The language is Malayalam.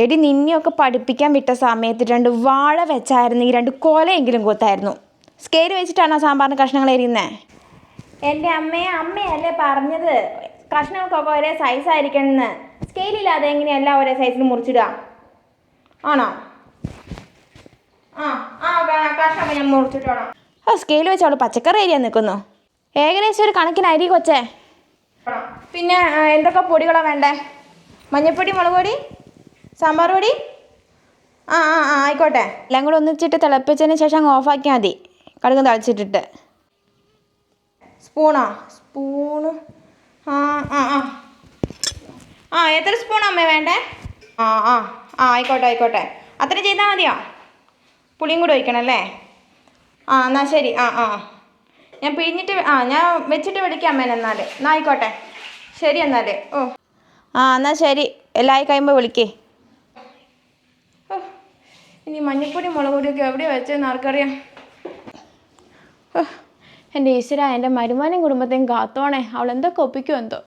എടി നിന്നെയൊക്കെ പഠിപ്പിക്കാൻ വിട്ട സമയത്ത് 2 വാഴ വെച്ചായിരുന്നു ഈ 2 കൊലയെങ്കിലും കൊത്തായിരുന്നു. സ്കെയിൽ വെച്ചിട്ടാണോ സാമ്പാറിന് കഷ്ണങ്ങൾ എരിയുന്നത്? എൻ്റെ അമ്മയല്ലേ പറഞ്ഞത് കഷ്ണങ്ങൾക്കൊക്കെ ഒരേ സൈസായിരിക്കണമെന്ന്. സ്കെയിലില്ലാതെ എങ്ങനെയല്ല ഒരേ സൈസിൽ മുറിച്ചിടുക? ആണോ? കഷ്ണമൊക്കെ ഞാൻ മുറിച്ചിട്ടോളാം. സ്കെയിൽ വെച്ച് അവൾ പച്ചക്കറി അരിയാൻ നിൽക്കുന്നു. ഏകദേശം ഒരു കണക്കിന് അരി കൊച്ചേ. പിന്നെ എന്തൊക്കെ പൊടികളാണ് വേണ്ടേ? മഞ്ഞൾപ്പൊടി, മുളക് പൊടി, സാമ്പാർ പൊടി. ആയിക്കോട്ടെ. എല്ലാം കൂടെ ഒന്നിച്ചിട്ട് തിളപ്പിച്ചതിന് ശേഷം അങ്ങ് ഓഫാക്കിയാൽ മതി. കടുക് തളിച്ചിട്ടിട്ട്. സ്പൂണോ? സ്പൂണ് എത്ര സ്പൂണാ അമ്മേ വേണ്ടേ? ആയിക്കോട്ടെ. അത്ര ചെയ്താൽ മതിയോ? പുളിയും കൂടെ ഒഴിക്കണമല്ലേ? എന്നാൽ ശരി. ഞാൻ പിഴിഞ്ഞിട്ട് ഞാൻ വെച്ചിട്ട് വിളിക്കാം അമ്മേനെ എന്നാൽ ആയിക്കോട്ടെ. ശരി എന്നാൽ. എന്നാൽ ശരി. എല്ലാം ആയി കഴിയുമ്പോൾ വിളിക്കേ. ഇനി മഞ്ഞൾപ്പൊടി മുളക് പൊടിയൊക്കെ എവിടെയാണ് വെച്ചതെന്ന് ആർക്കറിയാം. എൻ്റെ ഈശ്വര, എൻ്റെ മരുമോനെയും കുടുംബത്തെയും കാത്തോണേ. അവൾ എന്തൊക്കെ ഒപ്പിക്കുമോ എന്തോ.